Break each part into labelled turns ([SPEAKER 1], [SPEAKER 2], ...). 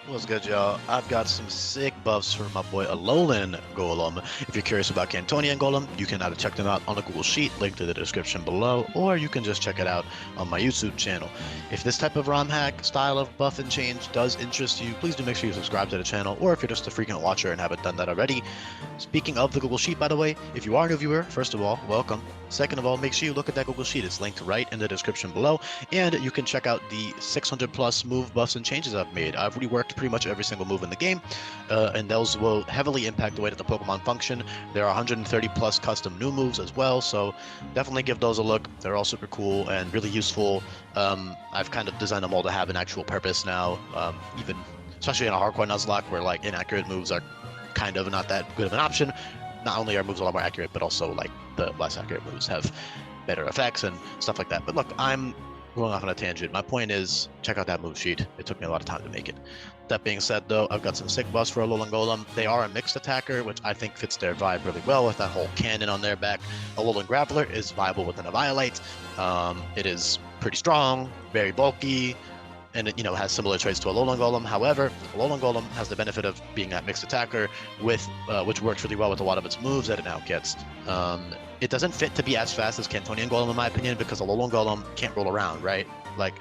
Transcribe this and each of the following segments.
[SPEAKER 1] What's good, y'all? I've got some sick buffs for my boy Alolan Golem. If you're curious about Cantonian Golem, you can either check them out on the Google Sheet, linked in the description below, or you can just check it out on my YouTube channel. If this type of ROM hack style of buff and change does interest you, please do make sure you subscribe to the channel, or if you're just a frequent watcher and haven't done that already. Speaking of the Google Sheet, by the way, if you are a new viewer, first of all, welcome. Second of all, make sure you look at that Google Sheet. It's linked right in the description below, and you can check out the 600 plus move buffs and changes I've made. I've reworked pretty much every single move in the game, and those will heavily impact the way that the Pokemon function. There are 130 plus custom new moves as well, so definitely give those a look. They're all super cool and really useful. I've kind of designed them all to have an actual purpose now, even especially in a hardcore Nuzlocke where like inaccurate moves are kind of not that good of an option. Not only are moves a lot more accurate, but also like the less accurate moves have better effects and stuff like that. But look, I'm going off on a tangent. My point is, check out that move sheet. It took me a lot of time to make it. That being said, though, I've got some sick buffs for Alolan Golem. They are a mixed attacker, which I think fits their vibe really well with that whole cannon on their back. Alolan Grappler is viable within a Violite. It is pretty strong, very bulky, and it, has similar traits to Alolan Golem. However, Alolan Golem has the benefit of being that mixed attacker, with which works really well with a lot of its moves that it now gets. It doesn't fit to be as fast as Cantonian Golem, in my opinion, because Alolan Golem can't roll around, right? Like,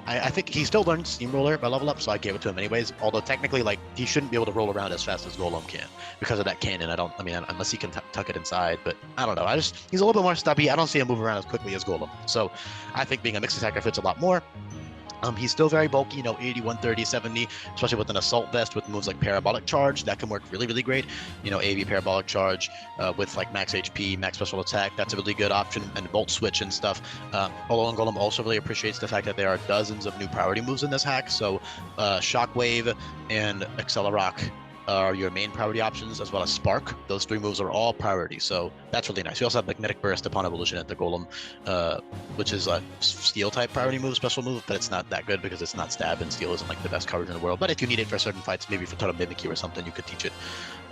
[SPEAKER 1] I think he still learned Steamroller by level up, so I gave it to him anyways. Although technically, like, he shouldn't be able to roll around as fast as Golem can because of that cannon. I mean, unless he can tuck it inside, but I don't know. He's a little bit more stubby. I don't see him move around as quickly as Golem. So I think being a mixed attacker fits a lot more. He's still very bulky, 80, 130, 70, especially with an Assault Vest with moves like Parabolic Charge. That can work really, really great. AV Parabolic Charge with like max HP, max special attack. That's a really good option. And Volt Switch and stuff. Alolan Golem also really appreciates the fact that there are dozens of new priority moves in this hack. So Shockwave and Accelerock are your main priority options, as well as Spark. Those three moves are all priority, so that's really nice. We also have Magnetic Burst upon evolution at the Golem, which is a Steel type priority move, special move, but it's not that good because it's not Stab, and Steel isn't like the best coverage in the world. But if you need it for certain fights, maybe for Totem Mimikyu or something, you could teach it.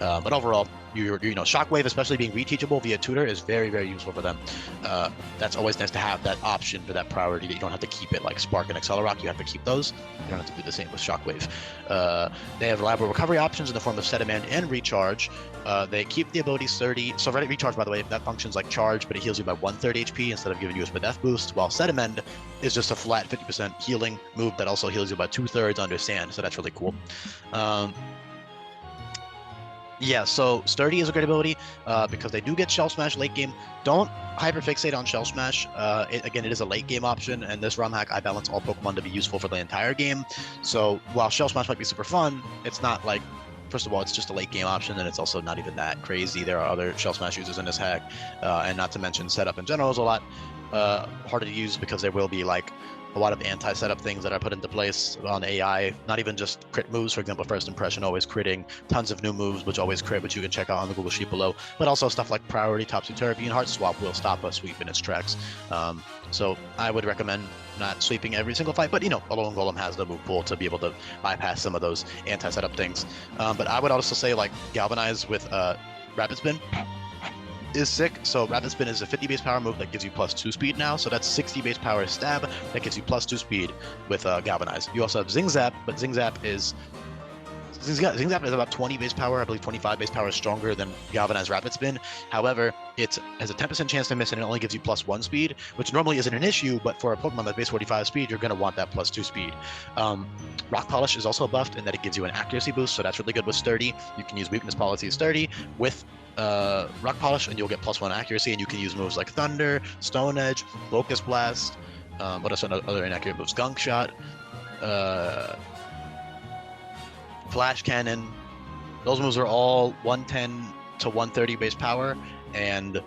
[SPEAKER 1] But overall, Shockwave, especially being reteachable via Tutor, is very, very useful for them. That's always nice to have that option for that priority that you don't have to keep it like Spark and Accelerock. You have to keep those. You don't have to do the same with Shockwave. They have reliable recovery options in the form of Sediment and Recharge. They keep the abilities 30. So Recharge, by the way, that functions like Charge, but it heals you by 1/3 HP instead of giving you a Spadef boost, while Sediment is just a flat 50% healing move that also heals you by 2/3 under Sand, so that's really cool. Yeah, so Sturdy is a great ability because they do get Shell Smash late game. Don't hyperfixate on Shell Smash. Again, it is a late game option, and this ROM hack, I balance all Pokemon to be useful for the entire game. So while Shell Smash might be super fun, it's not like, first of all, it's just a late game option, and it's also not even that crazy. There are other Shell Smash users in this hack, and not to mention setup in general is a lot harder to use because there will be like a lot of anti-setup things that are put into place on AI, not even just crit moves, for example, First Impression always critting, tons of new moves which always crit, which you can check out on the Google Sheet below, but also stuff like Priority, Topsy-Turvy, and Heart Swap will stop a sweep in its tracks. So I would recommend not sweeping every single fight, but Alolan Golem has the move pool to be able to bypass some of those anti-setup things. But I would also say like Galvanize with Rapid Spin is sick. So Rapid Spin is a 50 base power move that gives you +2 speed now. So that's 60 base power stab that gives you +2 speed with Galvanize. You also have Zing Zap, but Zing Zap is about 20 base power. I believe 25 base power is stronger than Galvanize Rapid Spin. However, it has a 10% chance to miss, and it only gives you +1 speed, which normally isn't an issue, but for a Pokemon that's base 45 speed, you're going to want that +2 speed. Rock Polish is also buffed in that it gives you an accuracy boost, so that's really good with Sturdy. You can use Weakness Policy Sturdy with Rock Polish, and you'll get +1 accuracy, and you can use moves like Thunder, Stone Edge, Locust Blast, what are some other inaccurate moves? Gunk Shot, Flash Cannon. Those moves are all 110 to 130 base power and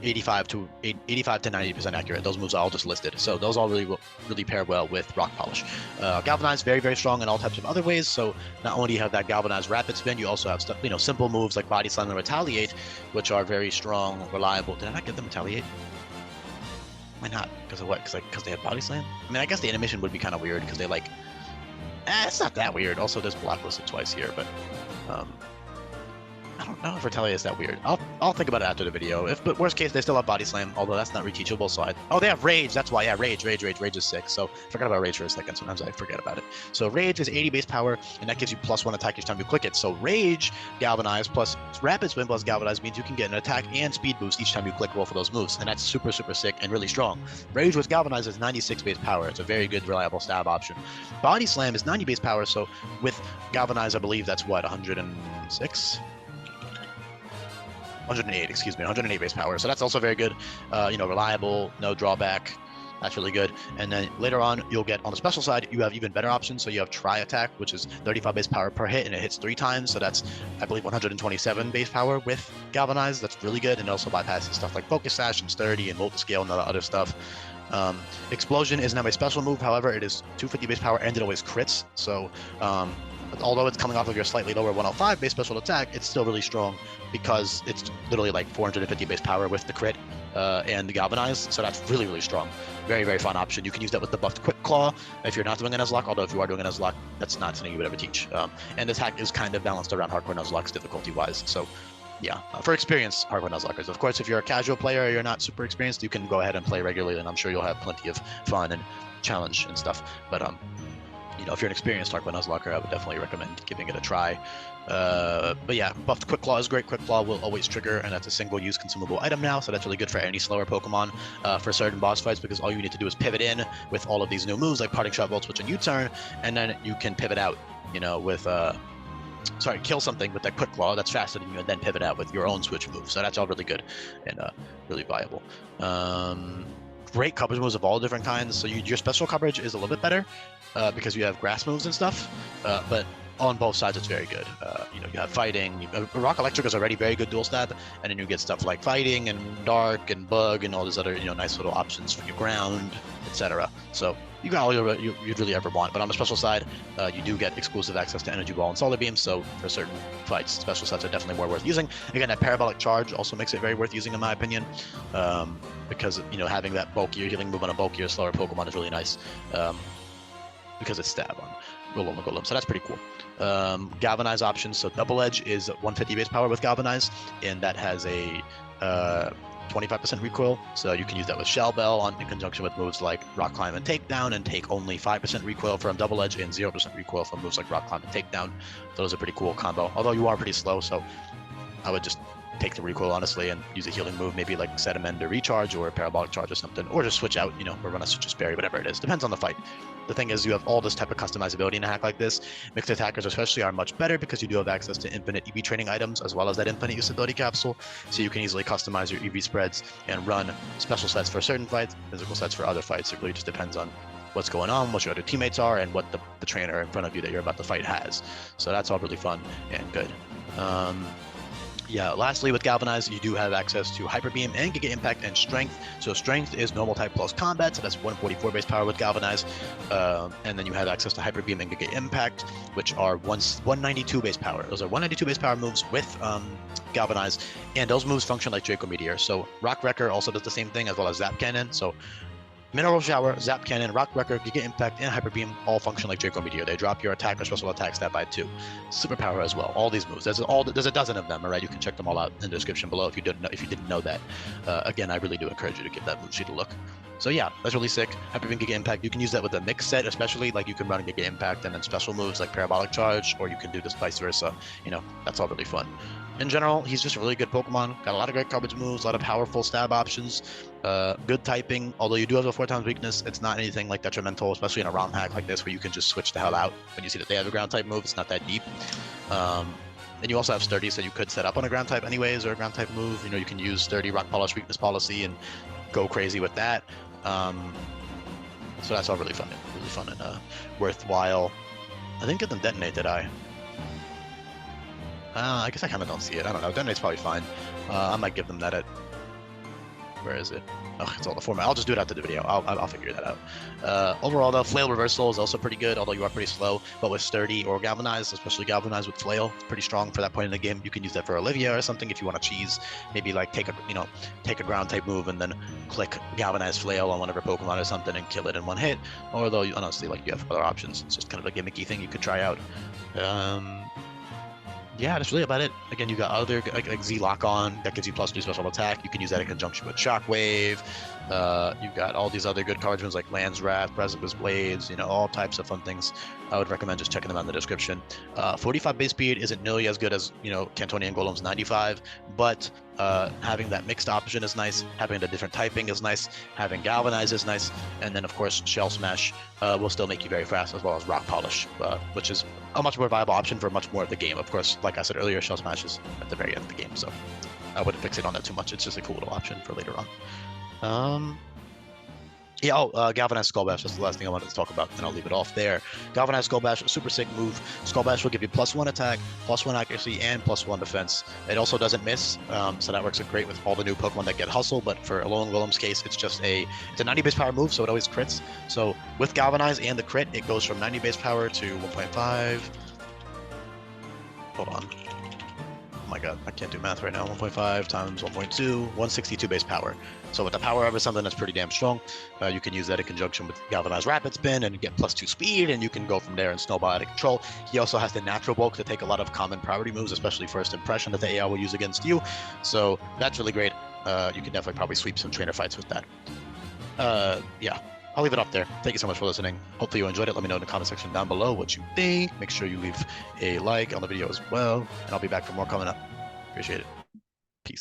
[SPEAKER 1] 85 to 90% accurate. Those moves are all just listed, so those all really pair well with Rock Polish. Galvanize, very, very strong in all types of other ways. So not only do you have that Galvanize Rapid Spin, you also have stuff, simple moves like Body Slam and Retaliate, which are very strong, reliable. Did I not get them Retaliate? Why not? Because of what? Because they have Body Slam? I mean, I guess the animation would be kind of weird because they like. It's not that weird. Also, there's Blacklisted twice here, but I don't know if Retaliate is that weird. I'll think about it after the video. But worst case, they still have Body Slam, although that's not reteachable. So oh, they have Rage. That's why. Yeah, Rage is 6. So forgot about Rage for a second. Sometimes I forget about it. So Rage is 80 base power, and that gives you +1 attack each time you click it. So Rage, Galvanize plus Rapid Spin plus Galvanize means you can get an attack and speed boost each time you click roll for those moves, and that's super sick and really strong. Rage with Galvanize is 96 base power. It's a very good, reliable stab option. Body Slam is 90 base power. So with Galvanize, I believe that's what 106. 108, excuse me, 108 base power. So that's also very good. Reliable, no drawback. That's really good. And then later on, you'll get on the special side, you have even better options. So you have Tri Attack, which is 35 base power per hit, and it hits 3 times. So that's, I believe, 127 base power with Galvanize. That's really good. And it also bypasses stuff like Focus Sash and Sturdy and Volt Scale and other stuff. Explosion is now a special move. However, it is 250 base power and it always crits. So although it's coming off of your slightly lower 105 base special attack, it's still really strong because it's literally like 450 base power with the crit and the Galvanize. So that's really strong. Very fun option. You can use that with the buffed Quick Claw if you're not doing a Nuzlocke, although if you are doing a Nuzlocke, that's not something you would ever teach. And the attack is kind of balanced around hardcore Nuzlocke's difficulty-wise. So yeah, for experienced hardcore Nuzlockers. Of course, if you're a casual player or you're not super experienced, you can go ahead and play regularly, and I'm sure you'll have plenty of fun and challenge and stuff. But if you're an experienced hardcore Nuzlocker, I would definitely recommend giving it a try. But yeah, buffed Quick Claw is great. Quick Claw will always trigger, and that's a single-use consumable item now, so that's really good for any slower Pokemon for certain boss fights, because all you need to do is pivot in with all of these new moves like Parting Shot, Volt Switch, and U-Turn, and then you can pivot out, with kill something with that Quick Claw that's faster than you, and then pivot out with your own switch move. So that's all really good and really viable. Great coverage moves of all different kinds. So your special coverage is a little bit better because you have grass moves and stuff, but on both sides it's very good. You have fighting. Rock Electric is already very good dual stab, and then you get stuff like fighting and dark and bug and all these other nice little options for your ground, etc. So you got all you'd really ever want. But on the special side, you do get exclusive access to Energy Ball and Solar Beam. So for certain fights, special sets are definitely more worth using. Again, that Parabolic Charge also makes it very worth using in my opinion, because having that bulkier healing move on a bulkier, slower Pokemon is really nice, because it's stab on Golem. So that's pretty cool. Galvanize options. So Double Edge is 150 base power with Galvanize, and that has a 25% recoil, so you can use that with Shell Bell in conjunction with moves like Rock Climb and Takedown, and take only 5% recoil from Double Edge and 0% recoil from moves like Rock Climb and Takedown. Those are pretty cool combo, although you are pretty slow, so I would just take the recoil honestly and use a healing move, maybe like Sediment or Recharge or Parabolic Charge or something, or just switch out, or run a Citrus Berry, whatever it is. Depends on the fight. The thing is, you have all this type of customizability in a hack like this. Mixed attackers especially are much better because you do have access to infinite EV training items as well as that infinite usability capsule, so you can easily customize your EV spreads and run special sets for certain fights, physical sets for other fights. It really just depends on what's going on, what your other teammates are, and what the trainer in front of you that you're about to fight has. So that's all really fun and good. Yeah, lastly, with Galvanize, you do have access to Hyper Beam and Giga Impact and Strength. So Strength is normal type plus combat, so that's 144 base power with Galvanize. And then you have access to Hyper Beam and Giga Impact, which are 192 base power. Those are 192 base power moves with Galvanize, and those moves function like Draco Meteor. So Rock Wrecker also does the same thing, as well as Zap Cannon. So Mineral Shower, Zap Cannon, Rock Wrecker, Giga Impact, and Hyper Beam all function like Draco Meteor. They drop your attack or special attack stat by 2. Superpower as well. All these moves. There's a dozen of them. All right, you can check them all out in the description below if you didn't know that. Again, I really do encourage you to give that move sheet a look. So yeah, that's really sick. Hyper Beam, Giga Impact. You can use that with the mix set, especially like you can run Giga Impact and then special moves like Parabolic Charge, or you can do this vice versa. That's all really fun. In general, he's just a really good Pokemon. Got a lot of great coverage moves, a lot of powerful stab options, good typing. Although you do have a 4x weakness, it's not anything like detrimental, especially in a ROM hack like this where you can just switch the hell out when you see that they have a ground type move. It's not that deep. And you also have Sturdy, so you could set up on a ground type anyways, or a ground type move. You can use Sturdy, Rock Polish, Weakness Policy, and go crazy with that. So that's all really fun and worthwhile. I didn't get them Detonate, did I? I guess I kind of don't see it. I don't know. Detonate's probably fine. I might give them that at... Where is it? Oh, it's all the format. I'll just do it after the video. I'll figure that out. Overall, though, Flail Reversal is also pretty good, although you are pretty slow. But with Sturdy or Galvanize, especially Galvanize with Flail, it's pretty strong for that point in the game. You can use that for Olivia or something if you want to cheese. Maybe like take a ground type move and then click Galvanize Flail on one of her Pokemon or something and kill it in one hit. Although honestly, you have other options. It's just kind of a gimmicky thing you could try out. Yeah, that's really about it. Again, you got other like Z Lock On that gives you +2 special attack. You can use that in conjunction with Shockwave. You've got all these other good cards like Land's Wrath, Precipice Blades, you know, all types of fun things. I would recommend just checking them out in the description. 45 base speed isn't nearly as good as, you know, Cantonian Golem's 95, but having that mixed option is nice. Having the different typing is nice. Having Galvanize is nice. And then, of course, Shell Smash will still make you very fast, as well as Rock Polish, which is a much more viable option for much more of the game. Of course, like I said earlier, Shell Smash is at the very end of the game, so I wouldn't fixate on that too much. It's just a cool little option for later on. Yeah, Galvanized Skull Bash, that's the last thing I wanted to talk about, and I'll leave it off there. Galvanized Skull Bash, a super sick move. Skull Bash will give you +1 attack, +1 accuracy, and +1 defense. It also doesn't miss, so that works great with all the new Pokemon that get Hustle, but for Alolan Golem's case, it's just it's a 90 base power move, so it always crits. So with Galvanize and the crit, it goes from 90 base power to 1.5. Hold on. Oh my god, I can't do math right now. 1.5 times 1.2, 162 base power. So with the power of something that's pretty damn strong, you can use that in conjunction with Galvanized Rapid Spin and get +2 speed, and you can go from there and snowball out of control. He also has the natural bulk to take a lot of common priority moves, especially First Impression that the AI will use against you. So that's really great. You can definitely probably sweep some trainer fights with that. Yeah. I'll leave it up there. Thank you so much for listening. Hopefully you enjoyed it. Let me know in the comment section down below what you think. Make sure you leave a like on the video as well. And I'll be back for more coming up. Appreciate it.